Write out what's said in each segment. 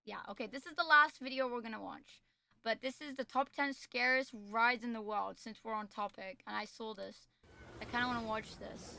Yeah, okay, this is the last video we're gonna watch. But this is the top 10 scariest rides in the world, since we're on topic. And I saw this. I kind of want to watch this.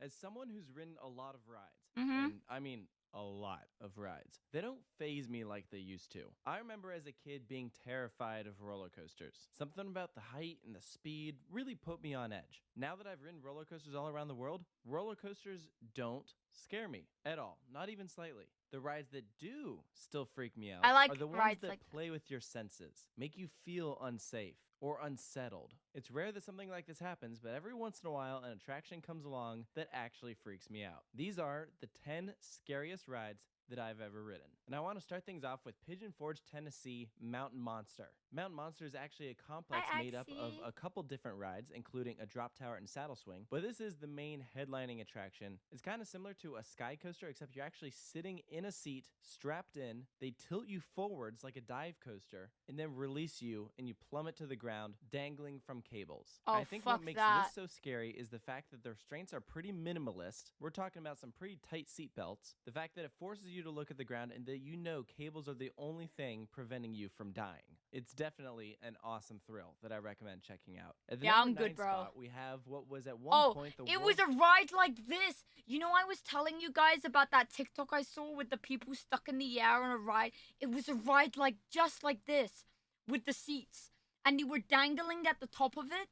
As someone who's ridden a lot of rides, Mm-hmm. and I mean a lot of rides, they don't faze me like they used to. I remember as a kid being terrified of roller coasters. Something about the height and the speed really put me on edge. Now that I've ridden roller coasters all around the world, roller coasters don't scare me at all, not even slightly. The rides that do still freak me out I like are the ones rides that like play with your senses, make you feel unsafe or unsettled. It's rare that something like this happens, but every once in a while an attraction comes along that actually freaks me out. These are the 10 scariest rides that I've ever ridden. And I want to start things off with Pigeon Forge, Tennessee Mountain Monster. Mountain Monster is actually a complex made up of a couple different rides, including a drop tower and saddle swing, but this is the main headlining attraction. It's kind of similar to a sky coaster, except you're actually sitting in a seat, strapped in. They tilt you forwards like a dive coaster, and then release you, and you plummet to the ground, dangling from cables. Oh, I think fuck what makes that. this so scary is the fact that the restraints are pretty minimalist. We're talking about some pretty tight seat belts. The fact that it forces you to look at the ground and that you know cables are the only thing preventing you from dying. It's definitely an awesome thrill that I recommend checking out. At the Yeah, number I'm good, 9 bro. spot, we have what was at one point the it was a ride like this. You know, I was telling you guys about that TikTok I saw with the people stuck in the air on a ride. It was a ride like just like this with the seats, and you were dangling at the top of it.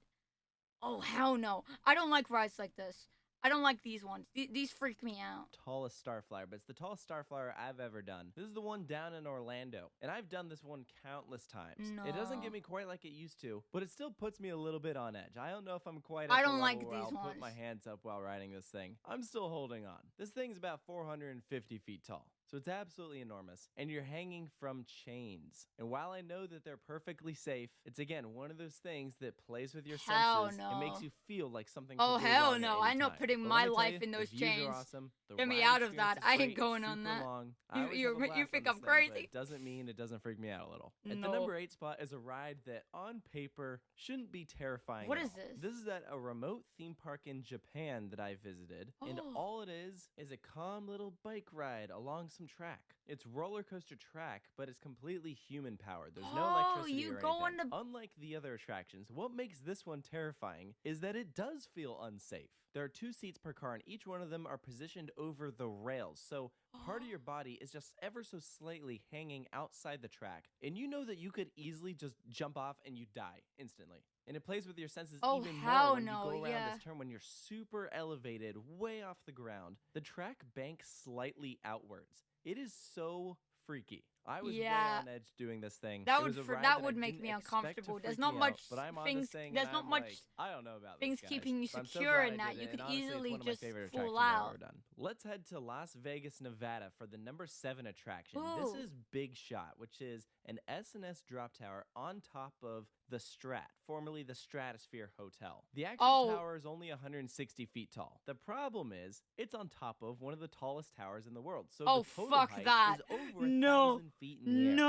Oh, hell no. I don't like rides like this. I don't like these ones. These freak me out. tallest starflyer, but it's the tallest starflyer I've ever done. This is the one down in Orlando, and I've done this one countless times. No. It doesn't get me quite like it used to, but it still puts me a little bit on edge. I don't know if I'm quite at I the don't level like where these I'll ones. put my hands up while riding this thing. I'm still holding on. This thing's about 450 feet tall. So it's absolutely enormous, and you're hanging from chains. And while I know that they're perfectly safe, it's again one of those things that plays with your senses and makes you feel like something could go hell wrong no. at any I'm not time. putting But my let me tell life you, in those the views chains. are awesome. The Get me ride out of that. experience is I ain't great, going on super that. long. You- I always you- have a you blast think on I'm this thing, but crazy? it doesn't mean it doesn't freak me out a little. At the No. number 8 spot is a ride that on paper shouldn't be terrifying. What at is all. this? This is at a remote theme park in Japan that I visited, and Oh. all it is a calm little bike ride along some track. It's roller coaster track, but it's completely human powered. There's no electricity you or go on anything. the- Unlike the other attractions, what makes this one terrifying is that it does feel unsafe. There are 2 seats per car, and each one of them are positioned over the rails, so part of your body is just ever so slightly hanging outside the track, and you know that you could easily just jump off and you die instantly. And it plays with your senses even more when you go around this turn when you're super elevated, way off the ground. The track banks slightly outwards. It is so freaky. I was way on edge doing this thing. That It would was a ride that would I make didn't me expect to uncomfortable. freak There's me not out, much but I'm on things. this thing There's and not I'm much like, I don't know about things this, guys, keeping you but I'm so secure glad in I that. did You it, could and honestly, it's easily one of my just favorite fall attractions I've out. ever done. Let's head to Las Vegas, Nevada for the number 7 attraction. Ooh. This is Big Shot, which is an S&S drop tower on top of the Strat, formerly the Stratosphere Hotel. The actual tower is only 160 feet tall. The problem is, it's on top of one of the tallest towers in the world. So the total height is over 1,000 feet in the air. So you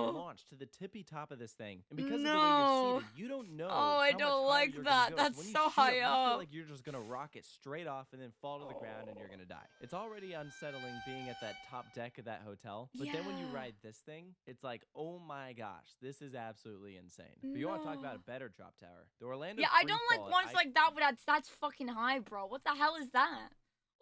are launched to the tippy top of this thing. And because of the way you're seated, you don't know how much higher you're gonna go. That's when you so shoot high up, up. you feel like you're just gonna rocket straight off and then fall to the ground and you're gonna die. It's already unsettling being at that top deck of that hotel. But then when you ride this thing, it's like, oh my gosh, this is absolutely insane. But you want to talk about a better drop tower? The Orlando I don't like Freefall ones like that. That's fucking high, bro. What the hell is that?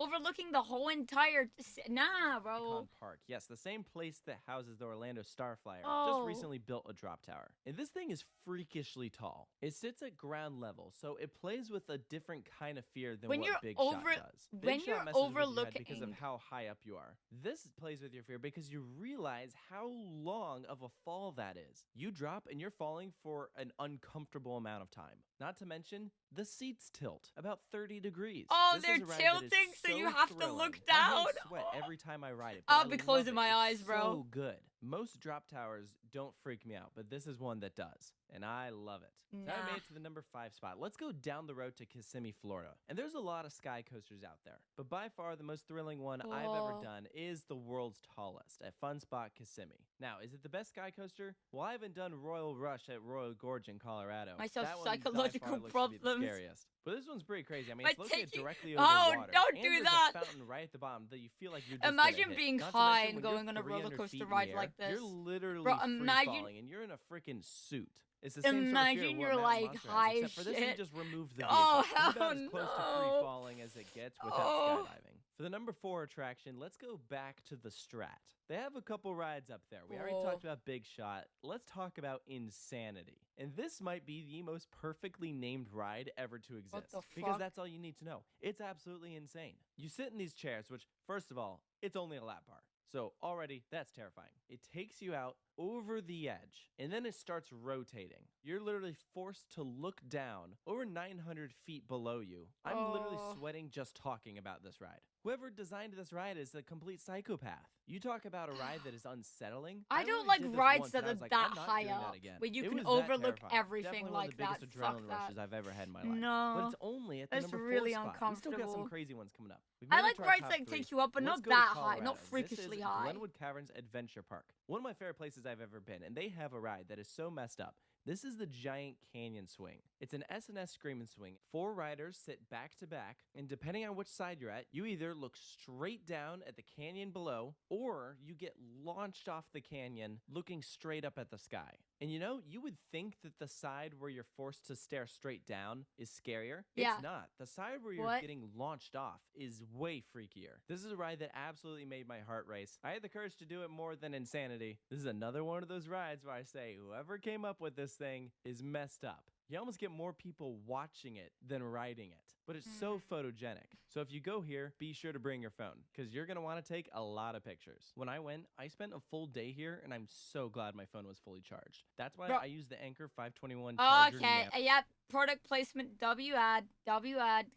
Overlooking the whole entire... Nah, bro. Nekothon Park. Yes, the same place that houses the Orlando Starflyer. Just recently built a drop tower. And this thing is freakishly tall. It sits at ground level, so it plays with a different kind of fear than what Big Shot does. Big Shot messes with your head because of how high up you are. This plays with your fear because you realize how long of a fall that is. You drop and you're falling for an uncomfortable amount of time. Not to mention, the seats tilt about 30 degrees. Oh, they're tilting, so you have to look down. My hands sweat every time I ride it. I'll be closing my eyes, bro. So good. Most drop towers don't freak me out, but this is one that does, and I love it. So I made it to the number 5 spot. Let's go down the road to Kissimmee, Florida. And there's a lot of sky coasters out there, but by far the most thrilling one I've ever done is the world's tallest at Fun Spot Kissimmee. Now, is it the best sky coaster? Well, I haven't done Royal Rush at Royal Gorge in Colorado. Myself that one psychological by far looks to be problems. the scariest. But this one's pretty crazy. I mean, By it's located taking- directly over Oh, water. don't and do there's that. a fountain right at the bottom that you feel like you're just Imagine gonna hit. being Not to high mention, and when you're going on a roller 300 coaster feet in the ride air, like this. You're literally Bro, free imagine- falling, and you're in a freaking suit. It's the same sort of Imagine fear of what you're, Mountain like, Monster high has, as except for this, shit. you just remove the vehicle. Oh, It's about hell as close to no. free falling as it gets without Oh. skydiving. For the number 4 attraction, let's go back to the Strat. They have a couple rides up there. We already talked about Big Shot. Let's talk about Insanity. And this might be the most perfectly named ride ever to exist. the Because fuck? that's all you need to know. It's absolutely insane. You sit in these chairs, which, first of all, it's only a lap bar. So already, that's terrifying. It takes you out over the edge, and then it starts rotating. You're literally forced to look down over 900 feet below you. I'm literally Oh. sweating just talking about this ride. Whoever designed this ride is a complete psychopath. You talk about a ride that is unsettling. I don't literally like did this rides once, that and I are was like, that I'm not high doing that up, again. where you It can was that overlook terrifying. everything Definitely like one of the biggest that. adrenaline Fuck rushes that. I've ever had in my life. But No. it's only at the That's number really 4 spot. We still got some uncomfortable. crazy ones coming up. We've I made it like to our rides top that 3. take you up, but Let's not go to that high, not Colorado. This freakishly is high. Glenwood Caverns Adventure Park. One of my favorite places I've ever been, and they have a ride that is so messed up. This is the Giant Canyon Swing. It's an S&S Screamin' Swing. 4 riders sit back to back, and depending on which side you're at, you either look straight down at the canyon below, or you get launched off the canyon looking straight up at the sky. And you know, you would think that the side where you're forced to stare straight down is scarier. Yeah. It's not. The side where you're What? getting launched off is way freakier. This is a ride that absolutely made my heart race. I had the courage to do it more than Insanity. This is another one of those rides where I say, whoever came up with this thing is messed up. You almost get more people watching it than riding it, but it's so photogenic. So if you go here, be sure to bring your phone, because you're going to want to take a lot of pictures. When I went, I spent a full day here, and I'm so glad my phone was fully charged. That's why Bro. I use the Anker 521 charger. Okay, yep. Product placement. W ad.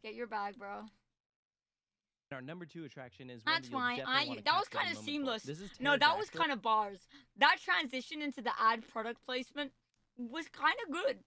Get your bag, bro. Our number 2 attraction is one That's that you'll fine. definitely want to That was capture the kind of moment for. seamless. This is No, that was pterodactyl. kind of bars. That transition into the ad product placement was kind of good.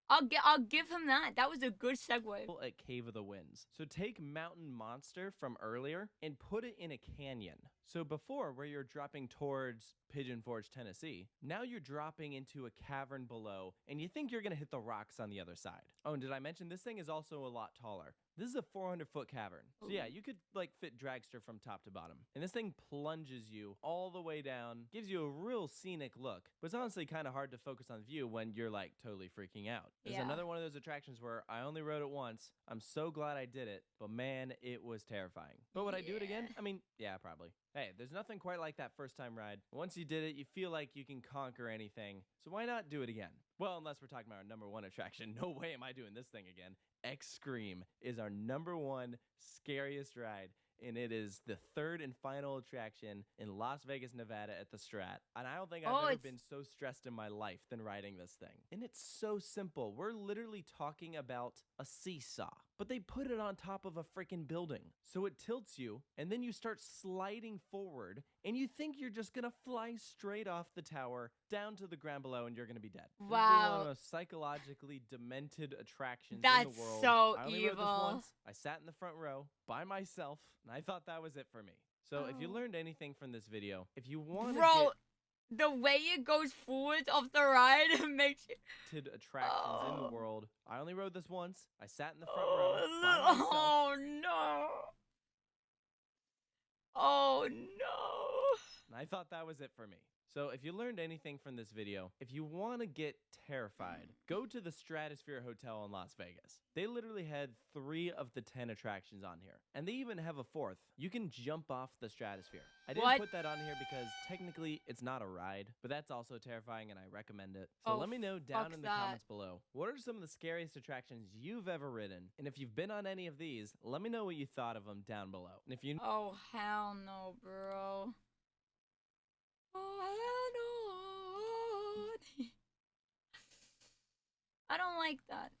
I'll give him that. That was a good segue. At 𝗧𝗵𝗶𝘀. So take Mountain Monster from earlier and put it in a canyon. So before, where you're dropping towards Pigeon Forge, Tennessee, now you're dropping into a cavern below, and you think you're going to hit the rocks on the other side. Oh, and did I mention this thing is also a lot taller? This is a 400-foot cavern. So yeah, you could like fit Dragster from top to bottom. And this thing plunges you all the way down, gives you a real scenic look, but it's honestly kind of hard to focus on the view when you're like totally freaking out. There's Yeah. another one of those attractions where I only rode it once. I'm so glad I did it, but man, it was terrifying. But would I do it again? I mean, yeah, probably. Hey, there's nothing quite like that first time ride. Once you did it, you feel like you can conquer anything. So why not do it again? Well, unless we're talking about our number 1 attraction. No way am I doing this thing again. X-Scream is our number 1 scariest ride, and it is the 3rd and final attraction in Las Vegas, Nevada at the Strat. And I don't think I've ever been so stressed in my life than riding this thing. And it's so simple. We're literally talking about a seesaw, but they put it on top of a freaking building. So it tilts you, and then you start sliding forward, and you think you're just gonna fly straight off the tower down to the ground below, and you're gonna be dead. This is one of Wow. the most psychologically demented attractions in That's the world. so I only rode this evil. once. I sat in the front row by myself, and I thought that was it for me. So if you Oh. learned anything from this video, if you want to Bro, the way it goes forward of the ride makes you... get attractions in the Oh. world, I only rode this once. I sat in the front row by myself. Oh, no. Oh, no. And I thought that was it for me. So if you learned anything from this video, if you want to get terrified, go to the Stratosphere Hotel in Las Vegas. They literally had 3 of the 10 attractions on here. And they even have a 4th. You can jump off the Stratosphere. I didn't put that on here because technically it's not a ride, but that's also terrifying and I recommend it. So let me know down in the comments below, what are some of the scariest attractions you've ever ridden? And if you've been on any of these, let me know what you thought of them down below. And if you Oh, hell no, bro. Oh, hell no. I don't like that.